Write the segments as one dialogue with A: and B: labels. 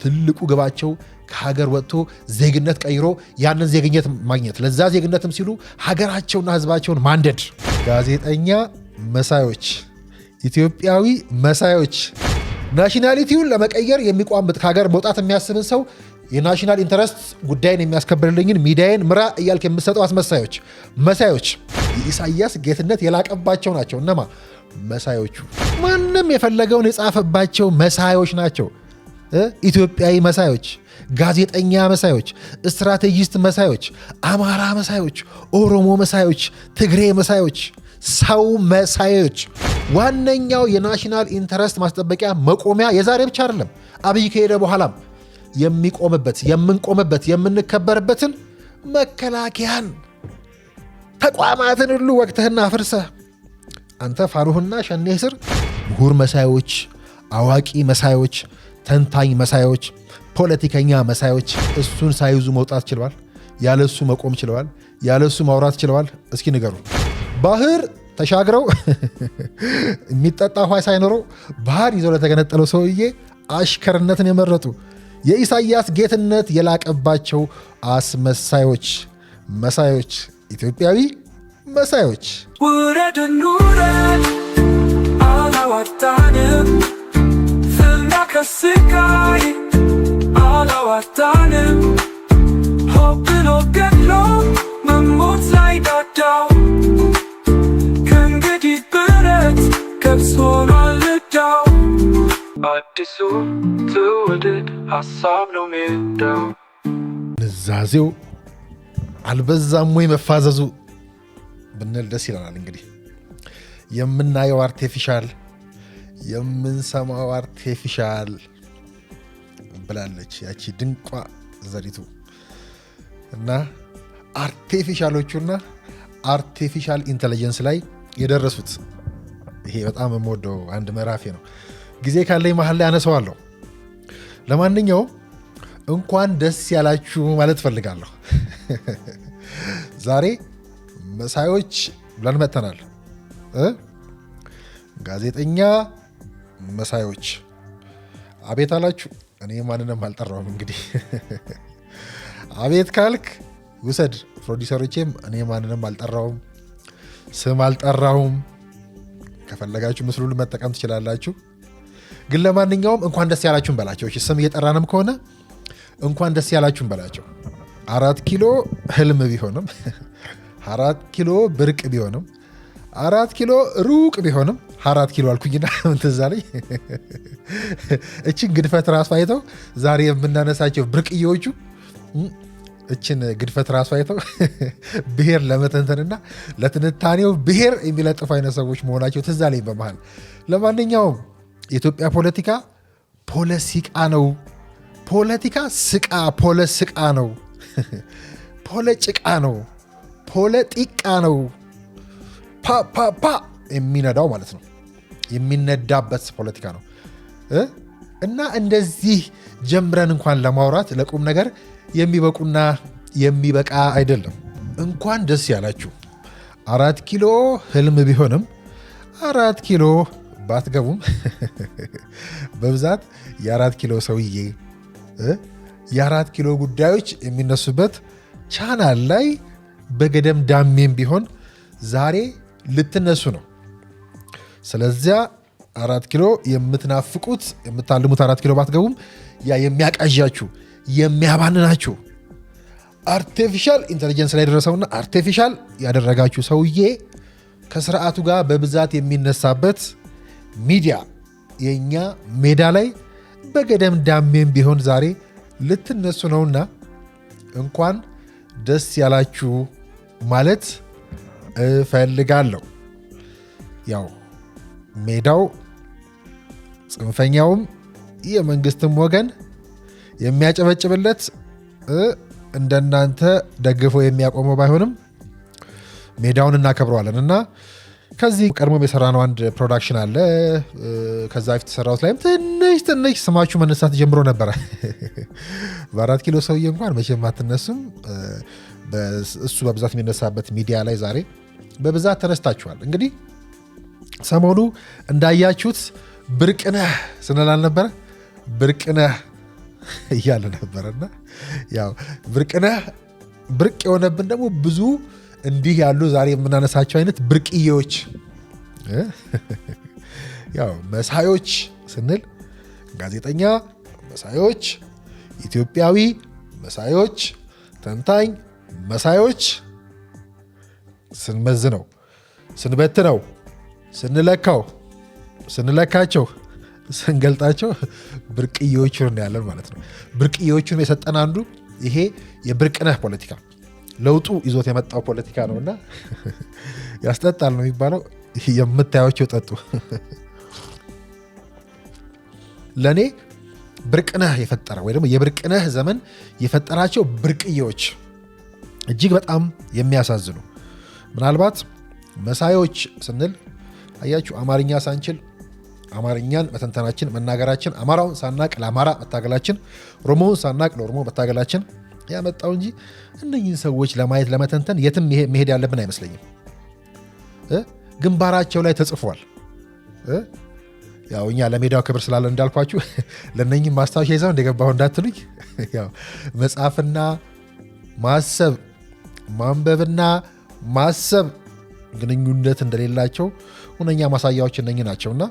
A: ትልቁ ግባቸው ከሀገር ወጥቶ ዜግነት ቀይሮ ያንን ዜግነት ማግኘት፣ ለዛ ዜግነትም ሲሉ ሀገራቸውና ህዝባቸውን ማንደድ። ጋዜጠኛ መሳዮች፣ ኢትዮጵያዊ መሳዮች፣ ናሽናሊቲውን ለመቀየር የሚቋምጥ ከሀገር መውጣት የሚያስብን ሰው የናሽናል ኢንተረስት ጉዳይን የሚያስከብርልኝን ሚዲያን ምራ እያልክ የምትሰጠው አስመሳዮች፣ መሳዮች የኢሳያስ ጌትነት የላቀባቸው ናቸው። እነማ መሳዮቹ? ማንም የፈለገውን የጻፈባቸው መሳዮች ናቸው። ኢትዮጵያዊ መሳዮች፣ ጋዜጠኛ መሳዮች፣ ስትራቴጂስት መሳዮች፣ አማራ መሳዮች፣ ኦሮሞ መሳዮች፣ ትግሬ መሳዮች፣ ሰው መሳዮች። ዋነኛው የናሽናል ኢንተረስት ማስጠበቂያ መቆሚያ የዛሬ ብቻ አይደለም፣ አብይ ከሄደ በኋላም የሚቆምበት የምንቆምበት የምንከበርበትን መከላከያን ተቋማትን ሁሉ ወቅትህና አፍርሰህ አንተ ፋሩህና ሸኔህ ስር ምሁር መሳዮች፣ አዋቂ መሳዮች፣ ተንታኝ መሳዮች፣ ፖለቲከኛ መሳዮች እሱን ሳይዙ መውጣት ችለዋል? ያለሱ መቆም ችለዋል? ያለሱ ማውራት ችለዋል? እስኪ ንገሩ። ባህር ተሻግረው የሚጠጣ ውሃ ሳይኖረው ባህር ይዘው ለተገነጠለው ሰውዬ አሽከርነትን የመረጡ የኢሳያስ ጌትነት የላቀባቸው አስመሳዮች፣ መሳዮች፣ ኢትዮጵያዊ መሳዮች።
B: ውረድ እንውረድ አላዋጣንም፣ ፍና ከስቃይ አላዋጣንም፣ ሆብሎ ገድሎ መሞት ላይ ዳዳው ከእንግዲህ ብረት ገብስ ሆኗል ዕዳው። አዲሱ ትውልድ ሀሳብ ነው ሜዳው።
A: ንዛዜው አልበዛም ወይ መፋዘዙ ብንል ደስ ይለናል። እንግዲህ የምናየው አርቴፊሻል፣ የምንሰማው አርቴፊሻል ብላለች ያቺ ድንቋ ዘሪቱ። እና አርቴፊሻሎቹና አርቴፊሻል ኢንተለጀንስ ላይ የደረሱት ይሄ በጣም የምወደው አንድ ምዕራፌ ነው። ጊዜ ካለኝ መሀል ላይ አነሳዋለሁ። ለማንኛውም እንኳን ደስ ያላችሁ ማለት ፈልጋለሁ። ዛሬ መሳዮች ብለን መጥተናል። ጋዜጠኛ መሳዮች አቤት አላችሁ። እኔ ማንንም አልጠራውም። እንግዲህ አቤት ካልክ ውሰድ። ፕሮዲሰሮቼም እኔ ማንንም አልጠራውም፣ ስም አልጠራውም። ከፈለጋችሁ ምስሉን መጠቀም ትችላላችሁ። ግን ለማንኛውም እንኳን ደስ ያላችሁን በላቸው። ስም እየጠራንም ከሆነ እንኳን ደስ ያላችሁን በላቸው። 4 ኪሎ ህልም ቢሆንም 4 ኪሎ ብርቅ ቢሆንም 4 ኪሎ ሩቅ ቢሆንም 4 ኪሎ አልኩኝና ምንትዛ ላይ እችን ግድፈት ራሱ አይተው ዛሬ የምናነሳቸው ብርቅዬዎቹ እችን ግድፈት ራሱ አይተው ብሔር ለመተንተንና ለትንታኔው ብሔር የሚለጥፉ አይነት ሰዎች መሆናቸው ትዛ ላይ በመሃል። ለማንኛውም የኢትዮጵያ ፖለቲካ ፖለሲቃ ነው። ፖለቲካ ስቃ ፖለስቃ ነው። ፖለጭቃ ነው። ፖለጢቃ ነው። ፓ የሚነዳው ማለት ነው። የሚነዳበት ፖለቲካ ነው። እና እንደዚህ ጀምረን እንኳን ለማውራት ለቁም ነገር የሚበቁና የሚበቃ አይደለም። እንኳን ደስ ያላችሁ። 4 ኪሎ ህልም ቢሆንም 4 ኪሎ ባትገቡም በብዛት የ4 ኪሎ ሰውዬ የ4 ኪሎ ጉዳዮች የሚነሱበት ቻናል ላይ በገደም ዳሜም ቢሆን ዛሬ ልትነሱ ነው። ስለዚያ 4 ኪሎ የምትናፍቁት የምታልሙት 4 ኪሎ ባትገቡም ያ የሚያቃዣችሁ የሚያባንናችሁ አርቲፊሻል ኢንተለጀንስ ላይ ደረሰውና አርቲፊሻል ያደረጋችሁ ሰውዬ ከስርዓቱ ጋር በብዛት የሚነሳበት ሚዲያ የኛ ሜዳ ላይ በገደም ዳሜም ቢሆን ዛሬ ልትነሱ ነውና እንኳን ደስ ያላችሁ ማለት እፈልጋለሁ። ያው ሜዳው ጽንፈኛውም የመንግስትም ወገን የሚያጨበጭብለት እንደናንተ ደግፎ የሚያቆመው ባይሆንም ሜዳውን እናከብረዋለን እና ከዚህ ቀድሞም የሰራነው አንድ ፕሮዳክሽን አለ። ከዛ በፊት የሰራሁት ላይም ትንሽ ስማችሁ መነሳት ጀምሮ ነበረ። በ4 ኪሎ ሰውዬ እንኳን መቼም አትነሱም። እሱ በብዛት የሚነሳበት ሚዲያ ላይ ዛሬ በብዛት ተነስታችኋል። እንግዲህ ሰሞኑ እንዳያችሁት ብርቅነህ ስንል አልነበረ? ብርቅነህ እያለ ነበረና ያው ብርቅነህ ብርቅ የሆነብን ደግሞ ብዙ እንዲህ ያሉ ዛሬ የምናነሳቸው አይነት ብርቅዬዎች ያው መሳዮች ስንል ጋዜጠኛ መሳዮች፣ ኢትዮጵያዊ መሳዮች፣ ተንታኝ መሳዮች ስንመዝነው፣ ስንበትነው፣ ስንለካቸው፣ ስንገልጣቸው ብርቅዬዎቹን ያለን ማለት ነው። ብርቅዬዎቹን የሰጠን አንዱ ይሄ የብርቅነህ ፖለቲካ ለውጡ ይዞት የመጣው ፖለቲካ ነውና ያስጠጣል ነው የሚባለው። የምታያቸው ጠጡ። ለእኔ ብርቅነህ የፈጠረ ወይ ደግሞ የብርቅነህ ዘመን የፈጠራቸው ብርቅዬዎች እጅግ በጣም የሚያሳዝኑ፣ ምናልባት መሳዮች ስንል አያችሁ አማርኛ ሳንችል አማርኛን መተንተናችን መናገራችን፣ አማራውን ሳናቅ ለአማራ መታገላችን፣ ኦሮሞውን ሳናቅ ለኦሮሞ መታገላችን ያመጣው እንጂ እነኝህን ሰዎች ለማየት ለመተንተን የትም መሄድ ያለብን አይመስለኝም። ግንባራቸው ላይ ተጽፏል። ያው እኛ ለሜዳው ክብር ስላለ እንዳልኳችሁ ለነኝም ማስታወሻ ይዘው እንደገባሁ እንዳትሉኝ። ያው መጻፍና ማሰብ ማንበብና ማሰብ ግንኙነት እንደሌላቸው ሁነኛ ማሳያዎች እነኝ ናቸውና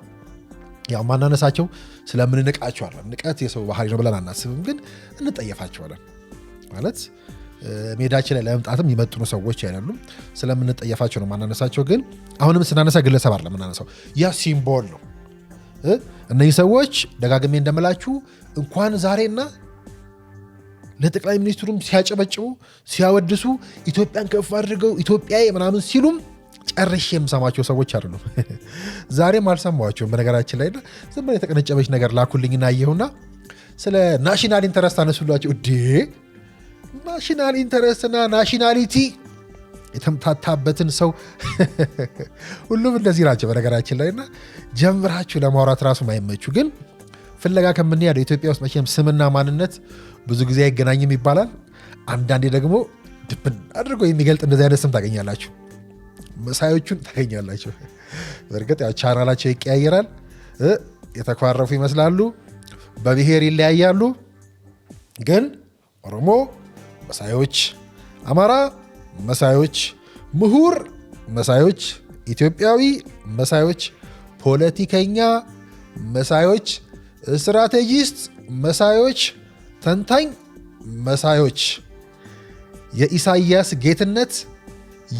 A: ያው ማናነሳቸው ስለምንንቃቸዋለን። ንቀት የሰው ባህሪ ነው ብለን አናስብም፣ ግን እንጠየፋቸዋለን። ማለት ሜዳችን ላይ ለመምጣትም ይመጥኑ ሰዎች አይደሉም። ስለምንጠየፋቸው ነው ማናነሳቸው። ግን አሁንም ስናነሳ ግለሰብ አይደለም የምናነሳው፣ ያ ሲምቦል ነው። እነዚህ ሰዎች ደጋግሜ እንደምላችሁ እንኳን ዛሬና ለጠቅላይ ሚኒስትሩም ሲያጨበጭቡ ሲያወድሱ ኢትዮጵያን ከፍ አድርገው ኢትዮጵያዊ ምናምን ሲሉም ጨርሼ የምሰማቸው ሰዎች አይደሉም። ዛሬም አልሰማቸውም በነገራችን ላይ። ዝም ብላ የተቀነጨበች ነገር ላኩልኝና አየሁና ስለ ናሽናል ኢንተረስት አነሱላቸው። ናሽናል ኢንተረስትና ናሽናሊቲ የተምታታበትን ሰው ሁሉም እንደዚህ ናቸው በነገራችን ላይ። እና ጀምራችሁ ለማውራት ራሱ ማይመቹ፣ ግን ፍለጋ ከምንሄደው ኢትዮጵያ ውስጥ መቼም ስምና ማንነት ብዙ ጊዜ አይገናኝም ይባላል። አንዳንዴ ደግሞ ድብን አድርጎ የሚገልጥ እንደዚህ አይነት ስም ታገኛላችሁ፣ መሳዮቹን ታገኛላችሁ። በእርግጥ ያው ቻናላቸው ይቀያየራል፣ የተኳረፉ ይመስላሉ፣ በብሔር ይለያያሉ። ግን ኦሮሞ መሳዮች፣ አማራ መሳዮች፣ ምሁር መሳዮች፣ ኢትዮጵያዊ መሳዮች፣ ፖለቲከኛ መሳዮች፣ ስትራቴጂስት መሳዮች፣ ተንታኝ መሳዮች። የኢሳያስ ጌትነት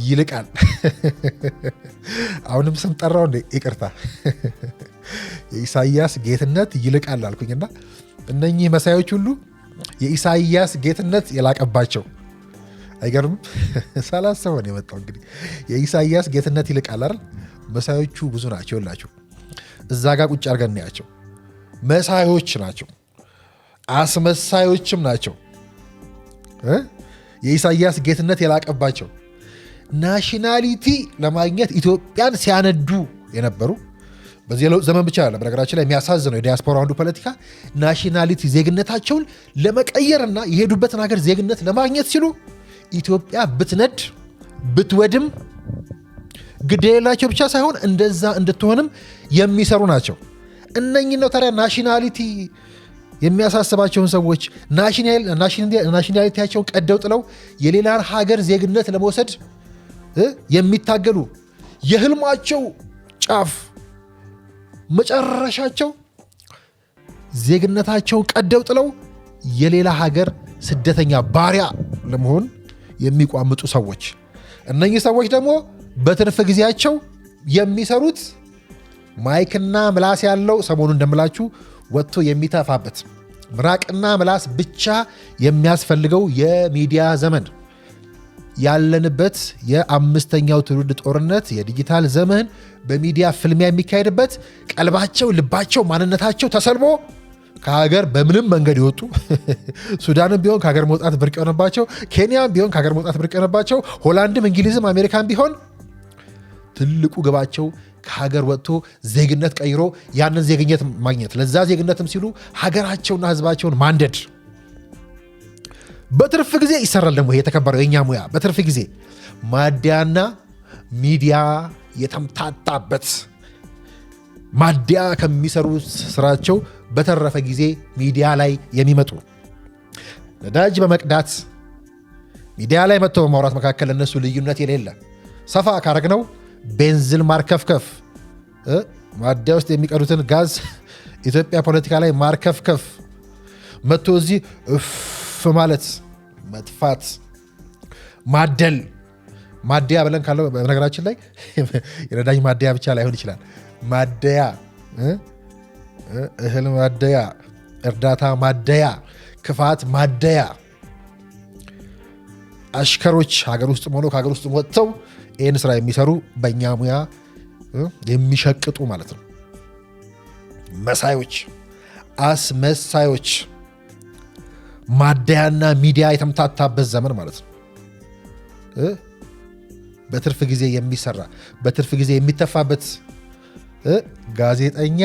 A: ይልቃል። አሁንም ስም ጠራው እንደ ይቅርታ፣ የኢሳያስ ጌትነት ይልቃል አልኩኝና እነኚህ መሳዮች ሁሉ የኢሳያስ ጌትነት የላቀባቸው አይገርምም? ሳላሰበው ነው የመጣው። እንግዲህ የኢሳያስ ጌትነት ይልቃል አይደል? መሳዮቹ ብዙ ናቸው። ይላችሁ እዛ ጋር ቁጭ አድርገን እናያቸው። መሳዮች ናቸው፣ አስመሳዮችም ናቸው። የኢሳያስ ጌትነት የላቀባቸው ናሽናሊቲ ለማግኘት ኢትዮጵያን ሲያነዱ የነበሩ በዚህ ለውጥ ዘመን ብቻ ያለ በነገራችን ላይ የሚያሳዝነው የዲያስፖራ አንዱ ፖለቲካ ናሽናሊቲ ዜግነታቸውን ለመቀየርና የሄዱበትን ሀገር ዜግነት ለማግኘት ሲሉ ኢትዮጵያ ብትነድ ብትወድም ግድ የሌላቸው ብቻ ሳይሆን እንደዛ እንድትሆንም የሚሰሩ ናቸው። እነኚህ ነው ታዲያ ናሽናሊቲ የሚያሳስባቸውን ሰዎች ናሽናሊቲያቸውን ቀደው ጥለው የሌላን ሀገር ዜግነት ለመውሰድ የሚታገሉ የህልማቸው ጫፍ መጨረሻቸው ዜግነታቸውን ቀደው ጥለው የሌላ ሀገር ስደተኛ ባሪያ ለመሆን የሚቋምጡ ሰዎች። እነኚህ ሰዎች ደግሞ በትርፍ ጊዜያቸው የሚሰሩት ማይክና ምላስ ያለው ሰሞኑን እንደምላችሁ ወጥቶ የሚተፋበት ምራቅና ምላስ ብቻ የሚያስፈልገው የሚዲያ ዘመን ያለንበት የአምስተኛው ትውልድ ጦርነት የዲጂታል ዘመን በሚዲያ ፍልሚያ የሚካሄድበት ቀልባቸው፣ ልባቸው፣ ማንነታቸው ተሰልቦ ከሀገር በምንም መንገድ ይወጡ ሱዳንም ቢሆን ከሀገር መውጣት ብርቅ የሆነባቸው፣ ኬንያም ቢሆን ከሀገር መውጣት ብርቅ የሆነባቸው፣ ሆላንድም እንግሊዝም አሜሪካም ቢሆን ትልቁ ግባቸው ከሀገር ወጥቶ ዜግነት ቀይሮ ያንን ዜግነት ማግኘት፣ ለዛ ዜግነትም ሲሉ ሀገራቸውና ሕዝባቸውን ማንደድ። በትርፍ ጊዜ ይሰራል ደግሞ ይሄ የተከበረው የኛ ሙያ። በትርፍ ጊዜ ማዲያና ሚዲያ የተምታታበት ማደያ ከሚሰሩ ስራቸው በተረፈ ጊዜ ሚዲያ ላይ የሚመጡ ነዳጅ በመቅዳት ሚዲያ ላይ መጥተው በማውራት መካከል እነሱ ልዩነት የሌለ ሰፋ ካረግነው ቤንዚን ማርከፍከፍ ማደያ ውስጥ የሚቀዱትን ጋዝ ኢትዮጵያ ፖለቲካ ላይ ማርከፍከፍ መጥቶ እዚህ እፍ ማለት መጥፋት ማደል ማደያ ብለን ካለው በነገራችን ላይ የነዳጅ ማደያ ብቻ ላይሆን ይችላል። ማደያ እህል ማደያ፣ እርዳታ ማደያ፣ ክፋት ማደያ አሽከሮች ሀገር ውስጥ ሆነው ከሀገር ውስጥ ወጥተው ይህን ስራ የሚሰሩ በእኛ ሙያ የሚሸቅጡ ማለት ነው። መሳዮች፣ አስመሳዮች፣ ማደያና ሚዲያ የተምታታበት ዘመን ማለት ነው። በትርፍ ጊዜ የሚሰራ በትርፍ ጊዜ የሚተፋበት ጋዜጠኛ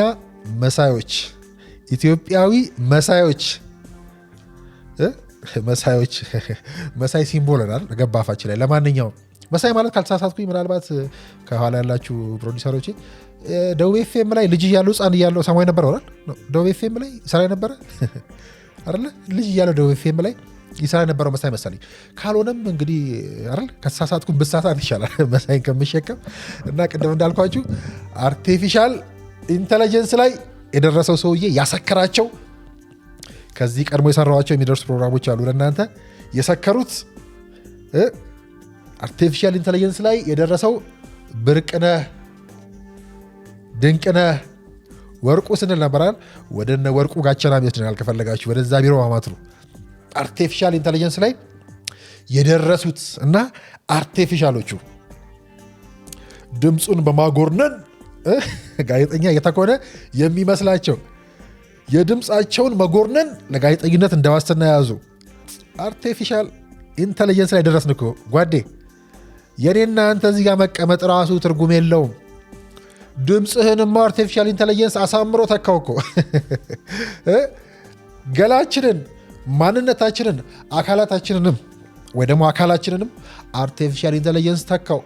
A: መሳዮች፣ ኢትዮጵያዊ መሳዮች መሳዮች መሳይ ሲምቦልናል ገባፋችን ላይ። ለማንኛውም መሳይ ማለት ካልተሳሳትኩኝ ምናልባት ከኋላ ያላችሁ ፕሮዲሰሮች ደቡብ ኤፍኤም ላይ ልጅ እያለሁ ህፃን እያለሁ ሰማይ ነበር ወራል ደቡብ ኤፍኤም ላይ ይሰራ ነበረ አይደለ? ልጅ እያለሁ ደቡብ ኤፍኤም ላይ ይሰራ የነበረው መሳይ መሰለኝ። ካልሆነም እንግዲህ አይደል ከተሳሳትኩም ብሳሳት ይሻላል መሳይን ከምሸከም እና ቅድም እንዳልኳችሁ አርቲፊሻል ኢንተለጀንስ ላይ የደረሰው ሰውዬ ያሰከራቸው ከዚህ ቀድሞ የሰራዋቸው የሚደርሱ ፕሮግራሞች አሉ ለእናንተ የሰከሩት አርቲፊሻል ኢንተለጀንስ ላይ የደረሰው ብርቅነህ ድንቅነህ ወርቁ ስንል ነበራል። ወደነ ወርቁ ጋቸና ይወስድናል ከፈለጋችሁ ወደዛ ቢሮ ማማትሩ አርቲፊሻል ኢንተለጀንስ ላይ የደረሱት እና አርቲፊሻሎቹ ድምፁን በማጎርነን ጋዜጠኛ የተኮነ የሚመስላቸው የድምፃቸውን መጎርነን ለጋዜጠኝነት እንደዋስትና ያዙ አርቲፊሻል ኢንተለጀንስ ላይ ደረስን እኮ ጓዴ። የኔና አንተ እዚህ ጋር መቀመጥ ራሱ ትርጉም የለውም። ድምፅህንማ አርቲፊሻል ኢንተለጀንስ አሳምሮ ተካው እኮ ገላችንን፣ ማንነታችንን፣ አካላታችንንም ወይ ደግሞ አካላችንንም አርቲፊሻል ኢንተለጀንስ ተካው።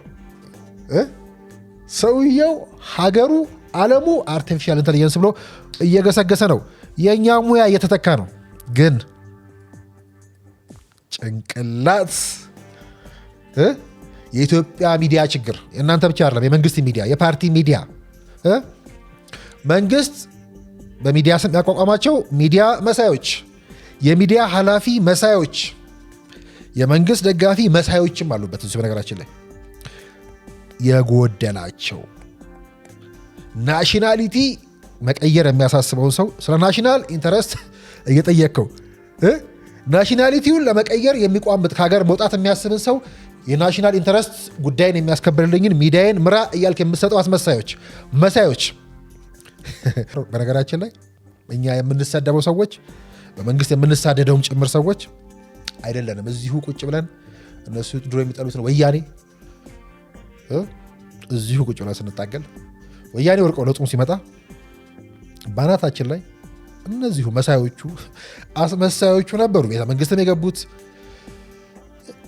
A: ሰውየው ሀገሩ ዓለሙ አርቲፊሻል ኢንተለጀንስ ብሎ እየገሰገሰ ነው። የእኛ ሙያ እየተተካ ነው። ግን ጭንቅላት የኢትዮጵያ ሚዲያ ችግር እናንተ ብቻ አይደለም። የመንግስት ሚዲያ፣ የፓርቲ ሚዲያ መንግስት በሚዲያ ስም ያቋቋማቸው ሚዲያ መሳዮች፣ የሚዲያ ኃላፊ መሳዮች፣ የመንግስት ደጋፊ መሳዮችም አሉበት። እዚህ በነገራችን ላይ የጎደላቸው ናሽናሊቲ መቀየር የሚያሳስበውን ሰው ስለ ናሽናል ኢንተረስት እየጠየቅከው ናሽናሊቲውን ለመቀየር የሚቋምጥ ከሀገር መውጣት የሚያስብን ሰው የናሽናል ኢንተረስት ጉዳይን የሚያስከብርልኝን ሚዲያዬን ምራ እያልክ የምትሰጠው አስመሳዮች መሳዮች። በነገራችን ላይ እኛ የምንሳደበው ሰዎች በመንግስት የምንሳደደውም ጭምር ሰዎች አይደለንም። እዚሁ ቁጭ ብለን እነሱ ድሮ የሚጠሉትን ወያኔ እዚሁ ቁጭ ብለን ስንታገል ወያኔ ወርቀው ለጡም ሲመጣ ባናታችን ላይ እነዚሁ መሳዮቹ አስመሳዮቹ ነበሩ። ቤተ መንግስትም የገቡት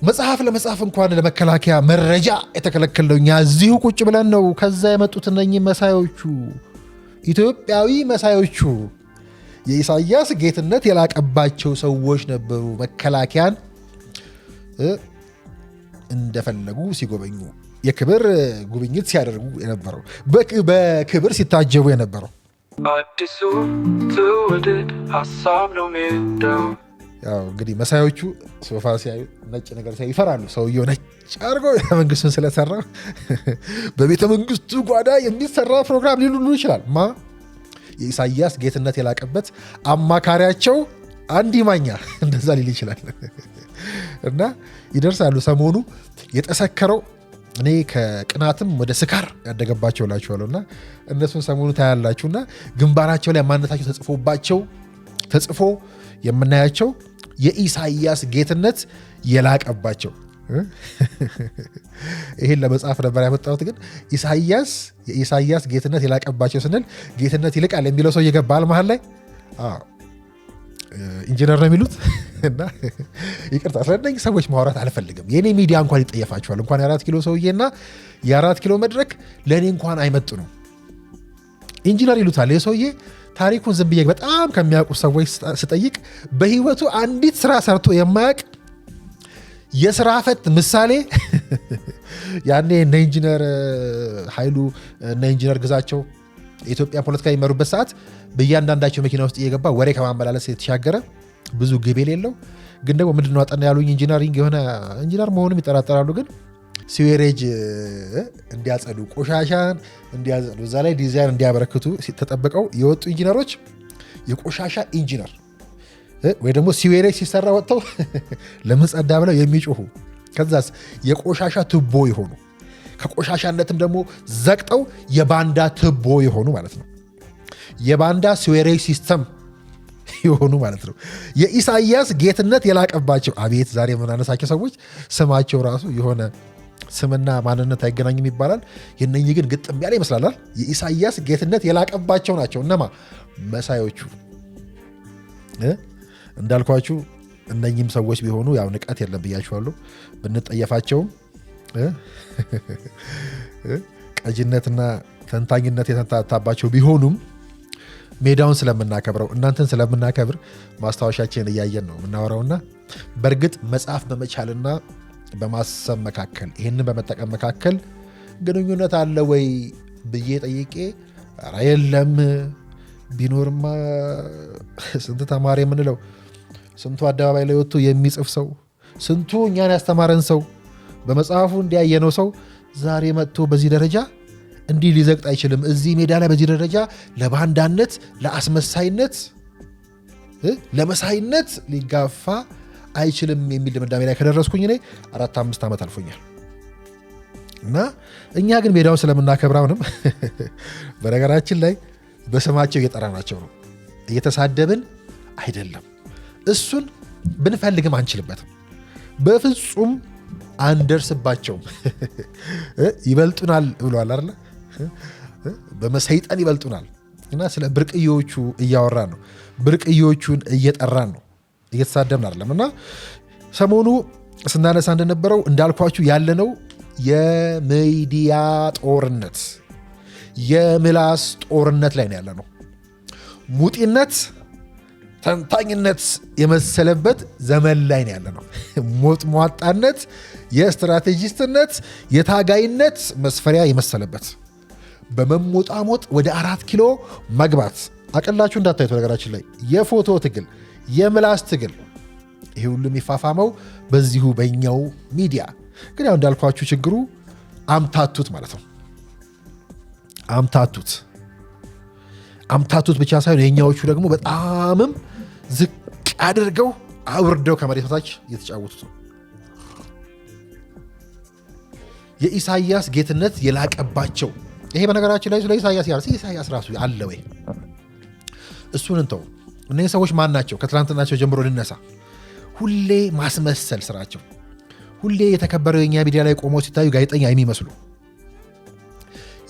A: መጽሐፍ ለመጽሐፍ እንኳን ለመከላከያ መረጃ የተከለከለው እኛ እዚሁ ቁጭ ብለን ነው። ከዛ የመጡት እነኚህ መሳዮቹ ኢትዮጵያዊ መሳዮቹ የኢሳያስ ጌትነት የላቀባቸው ሰዎች ነበሩ። መከላከያን እንደፈለጉ ሲጎበኙ፣ የክብር ጉብኝት ሲያደርጉ የነበረው፣ በክብር ሲታጀቡ የነበረው
B: አዲሱ ትውልድ ሀሳብ ነው ሜዳው።
A: ያው እንግዲህ መሳዮቹ ሶፋ ሲያዩ ነጭ ነገር ሲያዩ ይፈራሉ። ሰውየው ነጭ አድርጎ ቤተመንግስቱን ስለሰራ በቤተመንግስቱ ጓዳ የሚሰራ ፕሮግራም ሊሉሉ ይችላል። የኢሳያስ ጌትነት የላቀበት አማካሪያቸው አንዲ ማኛ እንደዛ ሊል ይችላል። እና ይደርሳሉ። ሰሞኑ የጠሰከረው እኔ ከቅናትም ወደ ስካር ያደገባቸው ላችኋለሁ። እና እነሱን ሰሞኑ ታያላችሁና ግንባራቸው ላይ ማንነታቸው ተጽፎ የምናያቸው የኢሳያስ ጌትነት የላቀባቸው። ይሄን ለመጻፍ ነበር ያመጣሁት። ግን የኢሳያስ ጌትነት የላቀባቸው ስንል ጌትነት ይልቃል የሚለው ሰው እየገባል መሀል ላይ ኢንጂነር ነው የሚሉት። እና ይቅርታ ስለነኝ ሰዎች ማውራት አልፈልግም። የኔ ሚዲያ እንኳን ይጠየፋቸዋል። እንኳን የ4 ኪሎ ሰውዬና የ4 ኪሎ መድረክ ለእኔ እንኳን አይመጡ ነው ኢንጂነር ይሉታል። የሰውዬ ታሪኩን ዝም ብዬ በጣም ከሚያውቁ ሰዎች ስጠይቅ በህይወቱ አንዲት ስራ ሰርቶ የማያውቅ የስራ ፈት ምሳሌ ያኔ እነ ኢንጂነር ኃይሉ እነ ኢንጂነር ግዛቸው የኢትዮጵያ ፖለቲካ የሚመሩበት ሰዓት በእያንዳንዳቸው መኪና ውስጥ እየገባ ወሬ ከማመላለስ የተሻገረ ብዙ ግብ የሌለው ግን ደግሞ ምንድነው አጠና ያሉኝ ኢንጂነሪንግ የሆነ ኢንጂነር መሆኑም ይጠራጠራሉ። ግን ሲዌሬጅ እንዲያጸዱ፣ ቆሻሻን እንዲያጸዱ፣ እዛ ላይ ዲዛይን እንዲያበረክቱ ተጠብቀው የወጡ ኢንጂነሮች የቆሻሻ ኢንጂነር ወይ ደግሞ ሲዌሬጅ ሲሰራ ወጥተው ለምን ጸዳ ብለው የሚጮሁ ከዛስ የቆሻሻ ቱቦ የሆኑ ከቆሻሻነትም ደግሞ ዘቅጠው የባንዳ ቱቦ የሆኑ ማለት ነው። የባንዳ ሲዌሬጅ ሲስተም የሆኑ ማለት ነው። የኢሳያስ ጌትነት የላቀባቸው አቤት ዛሬ የምናነሳቸው ሰዎች ስማቸው ራሱ የሆነ ስምና ማንነት አይገናኝም ይባላል። የነኚህ ግን ግጥም ያለ ይመስላል። የኢሳያስ ጌትነት የላቀባቸው ናቸው። እነማ መሳዮቹ እንዳልኳችሁ እነኚህም ሰዎች ቢሆኑ ያው ንቀት የለም ብያችኋለሁ። ብንጠየፋቸውም ቀጅነትና ተንታኝነት የተንታታባቸው ቢሆኑም ሜዳውን ስለምናከብረው እናንተን ስለምናከብር ማስታወሻችን እያየን ነው የምናወራውና በእርግጥ መጽሐፍ በመቻልና በማሰብ መካከል ይህንን በመጠቀም መካከል ግንኙነት አለ ወይ ብዬ ጠይቄ ኧረ የለም ቢኖርማ ስንት ተማሪ የምንለው ስንቱ አደባባይ ላይ ወጥቶ የሚጽፍ ሰው ስንቱ እኛን ያስተማረን ሰው በመጽሐፉ እንዲያየነው ሰው ዛሬ መጥቶ በዚህ ደረጃ እንዲህ ሊዘግጥ አይችልም። እዚህ ሜዳ ላይ በዚህ ደረጃ ለባንዳነት፣ ለአስመሳይነት፣ ለመሳይነት ሊጋፋ አይችልም የሚል ድምዳሜ ላይ ከደረስኩኝ እኔ 4-5 ዓመት አልፎኛል። እና እኛ ግን ሜዳውን ስለምናከብራውንም በነገራችን ላይ በስማቸው እየጠራናቸው ነው፣ እየተሳደብን አይደለም። እሱን ብንፈልግም አንችልበትም፣ በፍጹም አንደርስባቸውም። ይበልጡናል ብሏል አይደል? በመሰይጠን ይበልጡናል። እና ስለ ብርቅዮቹ እያወራን ነው፣ ብርቅዮቹን እየጠራን ነው፣ እየተሳደብን አይደለም። እና ሰሞኑ ስናነሳ እንደነበረው እንዳልኳችሁ ያለነው የሚዲያ ጦርነት፣ የምላስ ጦርነት ላይ ነው ያለነው። ሙጢነት ተንታኝነት የመሰለበት ዘመን ላይ ነው ያለነው። ሞጥሟጣነት የስትራቴጂስትነት የታጋይነት መስፈሪያ የመሰለበት በመሞጣሞጥ ወደ 4 ኪሎ መግባት አቀላችሁ እንዳታዩት። ነገራችን ላይ የፎቶ ትግል፣ የምላስ ትግል ይሄ ሁሉ የሚፋፋመው በዚሁ በእኛው ሚዲያ። ግን ያው እንዳልኳችሁ ችግሩ አምታቱት ማለት ነው። አምታቱት ብቻ ሳይሆን የኛዎቹ ደግሞ በጣምም ዝቅ አድርገው አውርደው ከመሬት በታች እየተጫወቱት ነው። የኢሳያስ ጌትነት የላቀባቸው ይሄ በነገራችን ላይ ስለ ኢሳያስ ያርስ ኢሳያስ ራሱ አለ ወይ? እሱን እንተው። እነዚህ ሰዎች ማን ናቸው? ከትላንትናቸው ጀምሮ ልነሳ። ሁሌ ማስመሰል ስራቸው፣ ሁሌ የተከበረው የኛ ሚዲያ ላይ ቆመው ሲታዩ ጋዜጠኛ የሚመስሉ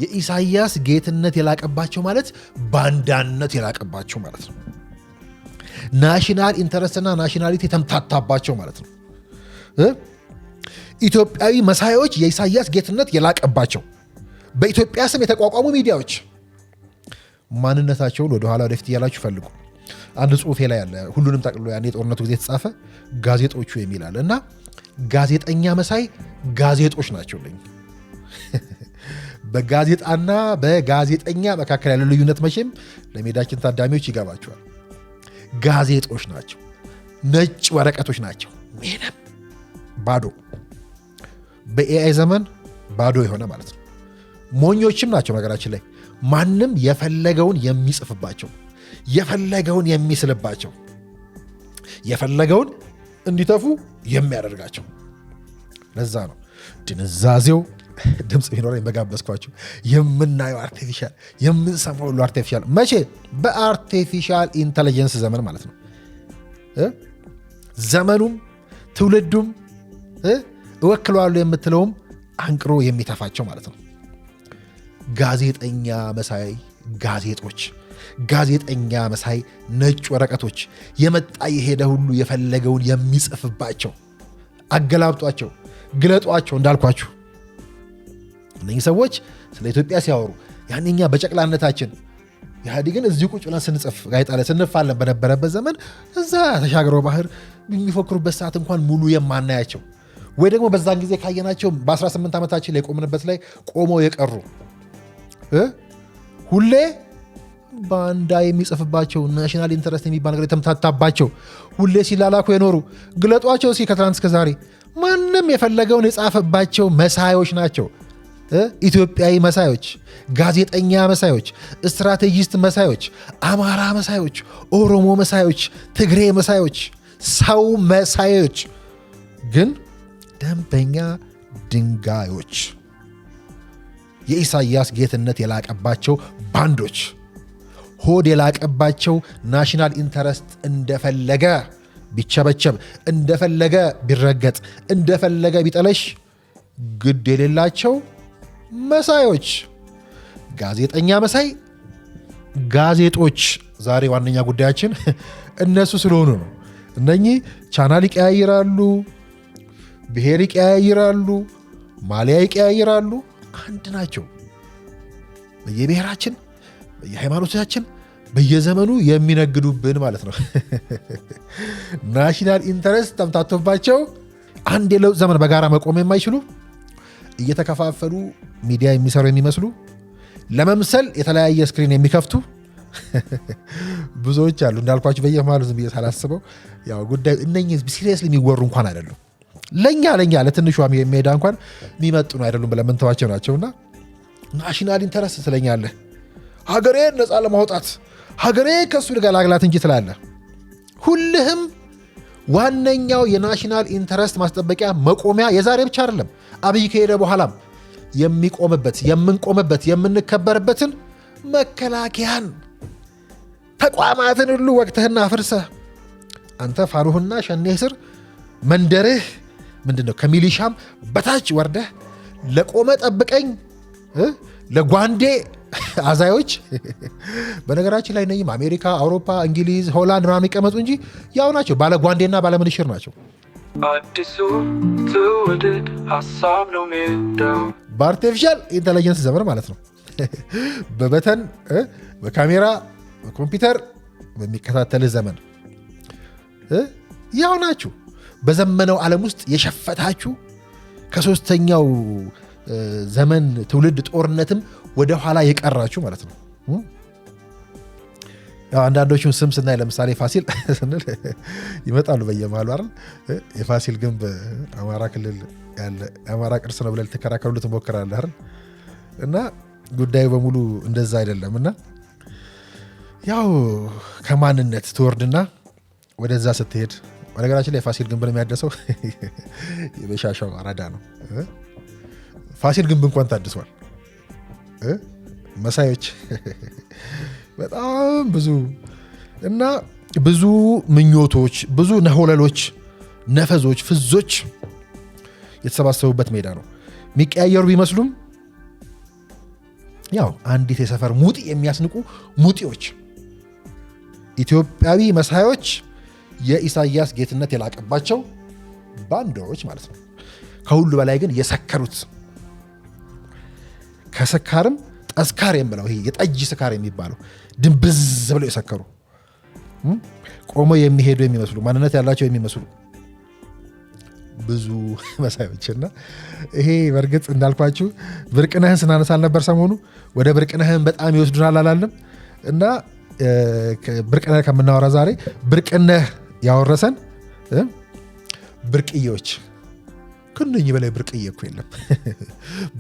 A: የኢሳያስ ጌትነት የላቀባቸው ማለት ባንዳነት የላቀባቸው ማለት ነው። ናሽናል ኢንተረስትና ናሽናሊቲ የተምታታባቸው ማለት ነው። ኢትዮጵያዊ መሳዮች የኢሳያስ ጌትነት የላቀባቸው በኢትዮጵያ ስም የተቋቋሙ ሚዲያዎች ማንነታቸውን ወደኋላ ወደፊት እያላችሁ ፈልጉ። አንድ ጽሁፌ ላይ ያለ ሁሉንም ጠቅሎ ያኔ የጦርነቱ ጊዜ የተጻፈ ጋዜጦቹ የሚላል እና ጋዜጠኛ መሳይ ጋዜጦች ናቸው። በጋዜጣና በጋዜጠኛ መካከል ያለ ልዩነት መቼም ለሜዳችን ታዳሚዎች ይገባቸዋል። ጋዜጦች ናቸው፣ ነጭ ወረቀቶች ናቸው። ምንም ባዶ፣ በኤአይ ዘመን ባዶ የሆነ ማለት ነው። ሞኞችም ናቸው። ነገራችን ላይ ማንም የፈለገውን የሚጽፍባቸው፣ የፈለገውን የሚስልባቸው፣ የፈለገውን እንዲተፉ የሚያደርጋቸው። ለዛ ነው ድንዛዜው ድምፅ ቢኖረኝ በጋበዝኳቸው። የምናየው አርቲፊሻል፣ የምንሰማው ሁሉ አርቲፊሻል። መቼ? በአርቲፊሻል ኢንተለጀንስ ዘመን ማለት ነው። ዘመኑም ትውልዱም እወክለዋለሁ የምትለውም አንቅሮ የሚተፋቸው ማለት ነው። ጋዜጠኛ መሳይ ጋዜጦች፣ ጋዜጠኛ መሳይ ነጭ ወረቀቶች፣ የመጣ የሄደ ሁሉ የፈለገውን የሚጽፍባቸው። አገላብጧቸው፣ ግለጧቸው። እንዳልኳችሁ እነዚህ ሰዎች ስለ ኢትዮጵያ ሲያወሩ ያኔኛ በጨቅላነታችን ኢህአዴግን እዚሁ ቁጭ ብለን ስንጽፍ ጋዜጣ ላይ ስንፋለን በነበረበት ዘመን እዛ ተሻግረው ባህር የሚፎክሩበት ሰዓት እንኳን ሙሉ የማናያቸው ወይ ደግሞ በዛን ጊዜ ካየናቸው በ18 ዓመታችን ላይ ቆምንበት ላይ ቆመው የቀሩ ሁሌ ባንዳ የሚጽፍባቸው ናሽናል ኢንተረስት የሚባል ነገር የተምታታባቸው ሁሌ ሲላላኩ የኖሩ ግለጧቸው እስኪ ከትናንት እስከ ዛሬ ማንም የፈለገውን የጻፈባቸው መሳዮች ናቸው። ኢትዮጵያዊ መሳዮች፣ ጋዜጠኛ መሳዮች፣ ስትራቴጂስት መሳዮች፣ አማራ መሳዮች፣ ኦሮሞ መሳዮች፣ ትግሬ መሳዮች፣ ሰው መሳዮች፣ ግን ደንበኛ ድንጋዮች፣ የኢሳያስ ጌትነት የላቀባቸው ባንዶች፣ ሆድ የላቀባቸው ናሽናል ኢንተረስት እንደፈለገ ቢቸበቸብ፣ እንደፈለገ ቢረገጥ፣ እንደፈለገ ቢጠለሽ ግድ የሌላቸው መሳዮች፣ ጋዜጠኛ መሳይ ጋዜጦች። ዛሬ ዋነኛ ጉዳያችን እነሱ ስለሆኑ ነው። እነኚህ ቻናል ይቀያይራሉ፣ ብሔር ይቀያይራሉ፣ ማሊያ ይቀያይራሉ፣ አንድ ናቸው። በየብሔራችን በየሃይማኖታችን በየዘመኑ የሚነግዱብን ማለት ነው። ናሽናል ኢንተረስት ተምታቶባቸው አንድ የለውጥ ዘመን በጋራ መቆም የማይችሉ እየተከፋፈሉ ሚዲያ የሚሰሩ የሚመስሉ ለመምሰል የተለያየ ስክሪን የሚከፍቱ ብዙዎች አሉ። እንዳልኳቸው በየማሉ ዝም ብዬ ሳላስበው ያው ጉዳዩ እነኚህ ሲሪየስሊ የሚወሩ እንኳን አይደሉም። ለኛ ለትንሿ የሚሄዳ እንኳን የሚመጥኑ አይደሉም ብለን የምንተዋቸው ናቸውና ናሽናል ኢንተረስት ትለኛለህ። ሀገሬን ነፃ ለማውጣት ሀገሬ ከሱ ልገላግላት እንጂ ትላለህ። ሁልህም ዋነኛው የናሽናል ኢንተረስት ማስጠበቂያ መቆሚያ የዛሬ ብቻ አይደለም፣ አብይ ከሄደ በኋላም የሚቆምበት የምንቆምበት የምንከበርበትን መከላከያን ተቋማትን ሁሉ ወቅትህና አፍርሰህ አንተ ፋኖህና ሸኔህ ስር መንደርህ ምንድነው ከሚሊሻም በታች ወርደህ ለቆመ ጠብቀኝ ለጓንዴ አዛዮች በነገራችን ላይ ነኝም አሜሪካ፣ አውሮፓ፣ እንግሊዝ፣ ሆላንድ ምናምን ይቀመጡ እንጂ ያው ናቸው። ባለ ጓንዴና ባለ ምንሽር ናቸው።
B: አዲሱ ትውልድ ሀሳብ ነው ሜዳው።
A: በአርቲፊሻል ኢንተለጀንስ ዘመን ማለት ነው። በበተን በካሜራ በኮምፒውተር በሚከታተልህ ዘመን ያው ናችሁ። በዘመነው ዓለም ውስጥ የሸፈታችሁ ከሶስተኛው ዘመን ትውልድ ጦርነትም ወደ ኋላ የቀራችሁ ማለት ነው። አንዳንዶቹን ስም ስናይ ለምሳሌ ፋሲል ስንል ይመጣሉ በየመሃሉ አይደል? የፋሲል ግንብ አማራ ክልል ያለ አማራ ቅርስ ነው ብለህ ልትከራከሩ ትሞክራለህ አይደል? እና ጉዳዩ በሙሉ እንደዛ አይደለም። እና ያው ከማንነት ትወርድና ወደዛ ስትሄድ በነገራችን ላይ ፋሲል ግንብን የሚያደሰው የበሻሻው አራዳ ነው። ፋሲል ግንብ እንኳን ታድሷል። መሳዮች በጣም ብዙ እና ብዙ ምኞቶች፣ ብዙ ነሆለሎች፣ ነፈዞች፣ ፍዞች የተሰባሰቡበት ሜዳ ነው። የሚቀያየሩ ቢመስሉም ያው አንዲት የሰፈር ሙጢ የሚያስንቁ ሙጢዎች፣ ኢትዮጵያዊ መሳዮች፣ የኢሳያስ ጌትነት የላቀባቸው ባንዳዎች ማለት ነው። ከሁሉ በላይ ግን የሰከሩት ከስካርም ጠስካር የምለው ይሄ የጠጅ ስካር የሚባለው ድንብዝ ብለው የሰከሩ ቆሞ የሚሄዱ የሚመስሉ ማንነት ያላቸው የሚመስሉ ብዙ መሳዮችና ይሄ በእርግጥ እንዳልኳችሁ ብርቅነህን ስናነሳ አልነበር ሰሞኑ? ወደ ብርቅነህን በጣም ይወስዱናል አላለም? እና ብርቅነህ ከምናወራ ዛሬ ብርቅነህ ያወረሰን ብርቅዬዎች ከነኚህ በላይ ብርቅዬ እኮ የለም።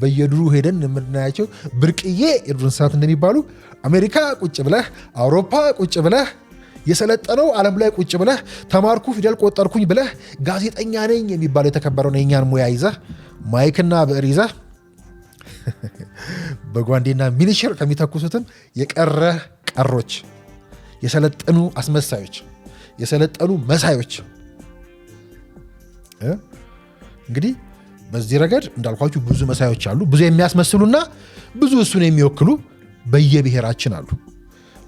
A: በየዱሩ ሄደን የምናያቸው ብርቅዬ የዱር እንስሳት እንደሚባሉ አሜሪካ ቁጭ ብለህ አውሮፓ ቁጭ ብለህ የሰለጠነው ዓለም ላይ ቁጭ ብለህ ተማርኩ ፊደል ቆጠርኩኝ ብለህ ጋዜጠኛ ነኝ የሚባለው የተከበረውን የእኛን ሙያ ይዘህ ማይክና ብዕር ይዘህ በጓንዴና ሚኒሽር ከሚተኩሱትም የቀረ ቀሮች፣ የሰለጠኑ አስመሳዮች፣ የሰለጠኑ መሳዮች እንግዲህ በዚህ ረገድ እንዳልኳችሁ ብዙ መሳዮች አሉ። ብዙ የሚያስመስሉና ብዙ እሱን የሚወክሉ በየብሔራችን አሉ።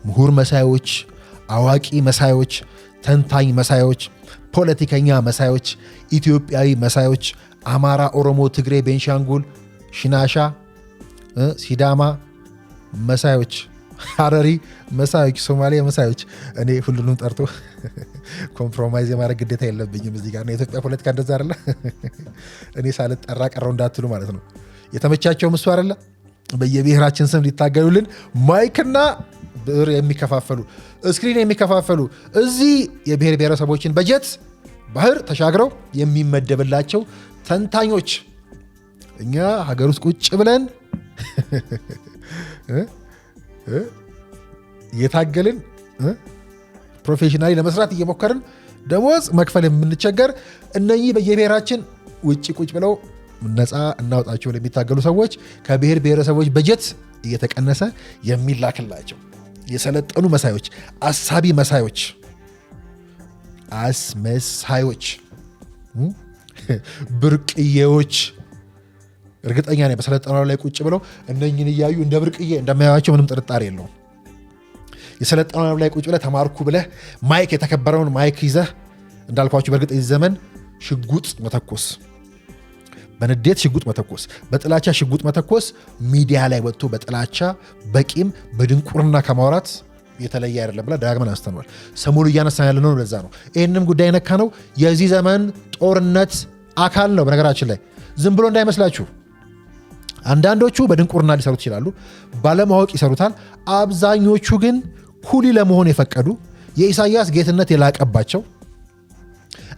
A: ምሁር መሳዮች፣ አዋቂ መሳዮች፣ ተንታኝ መሳዮች፣ ፖለቲከኛ መሳዮች፣ ኢትዮጵያዊ መሳዮች፣ አማራ፣ ኦሮሞ፣ ትግሬ፣ ቤንሻንጉል፣ ሽናሻ፣ ሲዳማ መሳዮች ሀረሪ መሳዮች፣ ሶማሌ መሳዮች። እኔ ሁሉንም ጠርቶ ኮምፕሮማይዝ የማድረግ ግዴታ የለብኝም እዚህ ጋር ነው። የኢትዮጵያ ፖለቲካ እንደዛ አይደለ? እኔ ሳልጠራ ቀረው እንዳትሉ ማለት ነው። የተመቻቸውም እሱ አይደለ? በየብሔራችን ስም ሊታገሉልን ማይክና ብዕር የሚከፋፈሉ ስክሪን የሚከፋፈሉ እዚህ የብሔር ብሔረሰቦችን በጀት ባህር ተሻግረው የሚመደብላቸው ተንታኞች እኛ ሀገር ውስጥ ቁጭ ብለን እየታገልን ፕሮፌሽናሊ ለመስራት እየሞከርን ደሞዝ መክፈል የምንቸገር እነኚህ በየብሔራችን ውጭ ቁጭ ብለው ነፃ እናውጣቸው ለሚታገሉ ሰዎች ከብሔር ብሔረሰቦች በጀት እየተቀነሰ የሚላክላቸው የሰለጠኑ መሳዮች፣ አሳቢ መሳዮች፣ አስመሳዮች፣ ብርቅዬዎች እርግጠኛ ነኝ በሰለጠናው ላይ ቁጭ ብለው እነኝን እያዩ እንደ ብርቅዬ እንደማያዩዋቸው ምንም ጥርጣሬ የለውም። የሰለጠናው ላይ ቁጭ ብለህ ተማርኩ ብለህ ማይክ የተከበረውን ማይክ ይዘህ እንዳልኳችሁ በእርግጥ የዚህ ዘመን ሽጉጥ መተኮስ፣ በንዴት ሽጉጥ መተኮስ፣ በጥላቻ ሽጉጥ መተኮስ ሚዲያ ላይ ወጥቶ በጥላቻ በቂም በድንቁርና ከማውራት የተለየ አይደለም ብላ ደጋግመን አንስተናል። ሰሞኑ እያነሳን ያለ ነው። ለዛ ነው ይህንም ጉዳይ ነካ ነው። የዚህ ዘመን ጦርነት አካል ነው። በነገራችን ላይ ዝም ብሎ እንዳይመስላችሁ። አንዳንዶቹ በድንቁርና ሊሰሩት ይችላሉ፣ ባለማወቅ ይሰሩታል። አብዛኞቹ ግን ኩሊ ለመሆን የፈቀዱ የኢሳያስ ጌትነት የላቀባቸው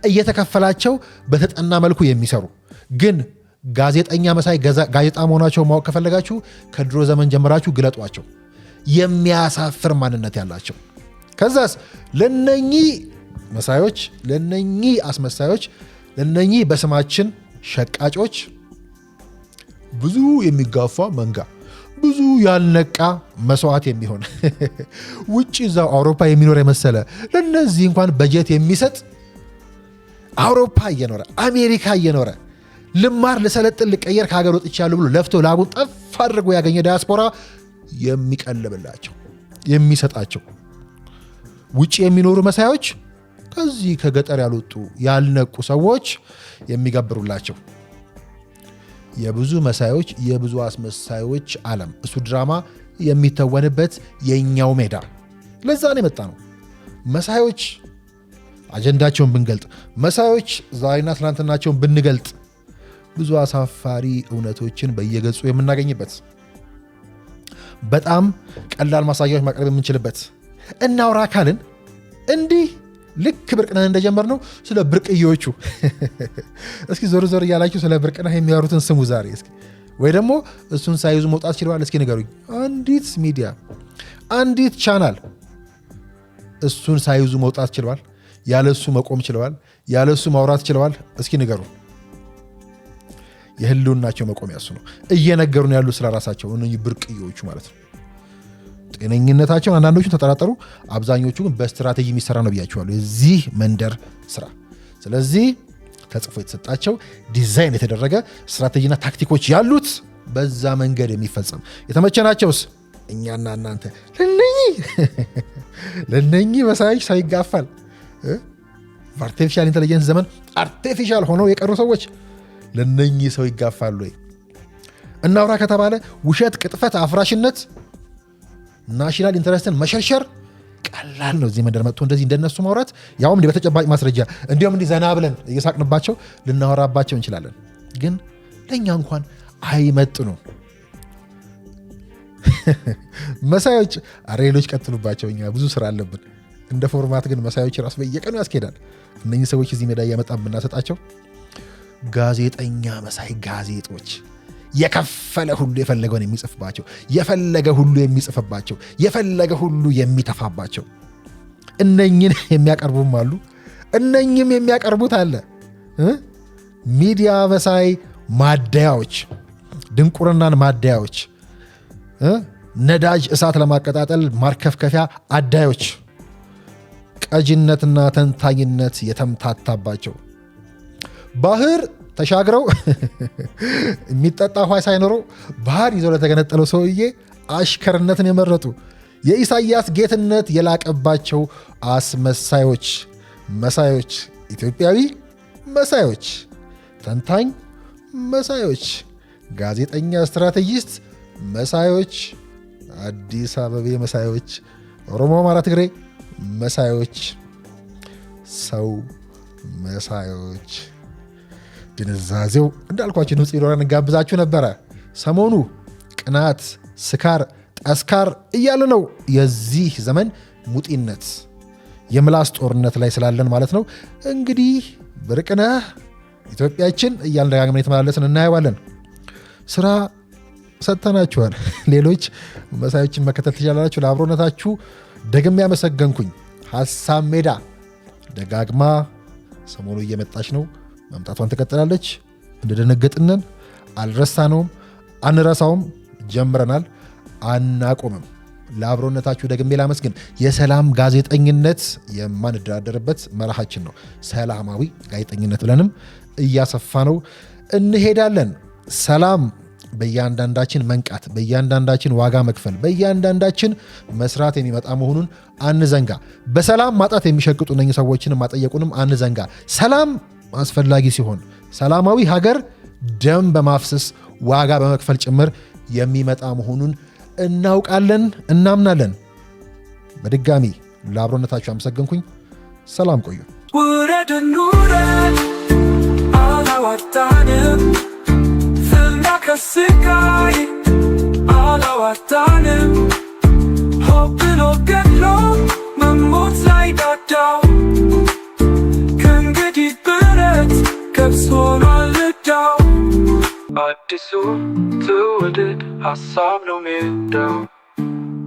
A: እየተከፈላቸው በተጠና መልኩ የሚሰሩ ግን ጋዜጠኛ መሳይ ጋዜጣ መሆናቸው ማወቅ ከፈለጋችሁ ከድሮ ዘመን ጀምራችሁ ግለጧቸው። የሚያሳፍር ማንነት ያላቸው። ከዛስ ለነኚህ መሳዮች፣ ለነኚህ አስመሳዮች፣ ለነኚህ በስማችን ሸቃጮች ብዙ የሚጋፋ መንጋ፣ ብዙ ያልነቃ መስዋዕት የሚሆን ውጭ እዛው አውሮፓ የሚኖር የመሰለ ለነዚህ እንኳን በጀት የሚሰጥ አውሮፓ እየኖረ አሜሪካ እየኖረ ልማር ልሰለጥን ልቀየር ከሀገር ወጥቻለሁ ብሎ ለፍቶ ላቡን ጠፍ አድርጎ ያገኘ ዲያስፖራ የሚቀልብላቸው የሚሰጣቸው ውጭ የሚኖሩ መሳዮች ከዚህ ከገጠር ያልወጡ ያልነቁ ሰዎች የሚገብሩላቸው የብዙ መሳዮች የብዙ አስመሳዮች ዓለም እሱ ድራማ የሚተወንበት የኛው ሜዳ። ለዛ ነው የመጣ ነው። መሳዮች አጀንዳቸውን ብንገልጥ፣ መሳዮች ዛሬና ትናንትናቸውን ብንገልጥ ብዙ አሳፋሪ እውነቶችን በየገጹ የምናገኝበት በጣም ቀላል ማሳያዎች ማቅረብ የምንችልበት እናውራ ካልን እንዲህ ልክ ብርቅነህ እንደጀመር ነው ስለ ብርቅዬዎቹ እስኪ ዞር ዞር እያላችሁ ስለ ብርቅነህ የሚያወሩትን ስሙ ዛሬ እስኪ። ወይ ደግሞ እሱን ሳይዙ መውጣት ችለዋል? እስኪ ንገሩኝ። አንዲት ሚዲያ አንዲት ቻናል እሱን ሳይዙ መውጣት ችለዋል? ያለሱ መቆም ችለዋል? ያለሱ ማውራት ችለዋል? እስኪ ንገሩ። የህልውናቸው መቆሚያ እሱ ነው። እየነገሩን ያሉ ስለ ራሳቸው እነኚህ ብርቅዬዎቹ ማለት ነው። ጤነኝነታቸውን አንዳንዶቹን ተጠራጠሩ፣ አብዛኞቹ ግን በስትራቴጂ የሚሰራ ነው ብያቸዋለሁ፣ የዚህ መንደር ስራ። ስለዚህ ተጽፎ የተሰጣቸው ዲዛይን የተደረገ ስትራቴጂና ታክቲኮች ያሉት በዛ መንገድ የሚፈጸም የተመቸናቸውስ እኛና እናንተ ለነኚህ መሳዮች ሰው ይጋፋል። በአርቲፊሻል ኢንቴሊጀንስ ዘመን አርቲፊሻል ሆነው የቀሩ ሰዎች ለነኚህ ሰው ይጋፋሉ ወይ? እናውራ ከተባለ ውሸት፣ ቅጥፈት፣ አፍራሽነት፣ ናሽናል ኢንተረስትን መሸርሸር ቀላል ነው። እዚህ መንደር መጥቶ እንደዚህ እንደነሱ ማውራት፣ ያውም እንዲህ በተጨባጭ ማስረጃ እንዲሁም እንዲህ ዘና ብለን እየሳቅንባቸው ልናወራባቸው እንችላለን። ግን ለእኛ እንኳን አይመጥኑ መሳዮች። አረ ሌሎች ቀጥሉባቸው፣ እኛ ብዙ ስራ አለብን። እንደ ፎርማት ግን መሳዮች ራሱ በየቀኑ ያስኬዳል። እነኚህ ሰዎች እዚህ ሜዳ እያመጣን ብናሰጣቸው ጋዜጠኛ መሳይ ጋዜጦች የከፈለ ሁሉ የፈለገውን የሚጽፍባቸው፣ የፈለገ ሁሉ የሚጽፍባቸው፣ የፈለገ ሁሉ የሚተፋባቸው እነኝን የሚያቀርቡም አሉ፣ እነኝም የሚያቀርቡት አለ። ሚዲያ መሳይ ማደያዎች፣ ድንቁርናን ማደያዎች፣ ነዳጅ እሳት ለማቀጣጠል ማርከፍከፊያ አዳዮች፣ ቀጅነትና ተንታኝነት የተምታታባቸው ባህር ተሻግረው የሚጠጣ ውሃ ሳይኖረው ባህር ይዘው ለተገነጠለው ሰውዬ አሽከርነትን የመረጡ የኢሳያስ ጌትነት የላቀባቸው አስመሳዮች መሳዮች፣ ኢትዮጵያዊ መሳዮች፣ ተንታኝ መሳዮች፣ ጋዜጠኛ ስትራቴጂስት መሳዮች አዲስ አበቤ መሳዮች፣ ኦሮሞ፣ አማራ፣ ትግሬ መሳዮች፣ ሰው መሳዮች ግንዛዜው እንዳልኳችሁ ድምፅ ቢኖረን እንጋብዛችሁ ነበረ። ሰሞኑ ቅናት፣ ስካር፣ ጠስካር እያለ ነው። የዚህ ዘመን ሙጢነት የምላስ ጦርነት ላይ ስላለን ማለት ነው። እንግዲህ ብርቅነህ ኢትዮጵያችን እያልን ደጋግመን የተመላለስን እናየዋለን። ስራ ሰጥተናችኋል። ሌሎች መሳዮችን መከተል ትችላላችሁ። ለአብሮነታችሁ ደግሜ ያመሰገንኩኝ። ሀሳብ ሜዳ ደጋግማ ሰሞኑ እየመጣች ነው። መምጣቷን ትቀጥላለች። እንደደነገጥነን አልረሳነውም፣ አንረሳውም። ጀምረናል፣ አናቆምም። ለአብሮነታችሁ ደግሜ ላመስግን። የሰላም ጋዜጠኝነት የማንደራደርበት መርሃችን ነው። ሰላማዊ ጋዜጠኝነት ብለንም እያሰፋ ነው እንሄዳለን። ሰላም በእያንዳንዳችን መንቃት፣ በእያንዳንዳችን ዋጋ መክፈል፣ በእያንዳንዳችን መስራት የሚመጣ መሆኑን አንዘንጋ። በሰላም ማጣት የሚሸቅጡ እነኝህ ሰዎችን ማጠየቁንም አንዘንጋ። ሰላም አስፈላጊ ሲሆን ሰላማዊ ሀገር ደም በማፍሰስ ዋጋ በመክፈል ጭምር የሚመጣ መሆኑን እናውቃለን፣ እናምናለን። በድጋሚ ለአብሮነታችሁ አመሰገንኩኝ። ሰላም ቆዩ።
B: ውረድ ውረድ አላዋጣንም፣ ፍና ከስቃይ አላዋጣንም። ሆብሎ ገድሎ መሞት ላይ ዳዳው ከእንግዲህ ብረት ገብስ ሆኗል ዕዳው። አዲሱ ትውልድ ሀሳብ ነው ሜዳው።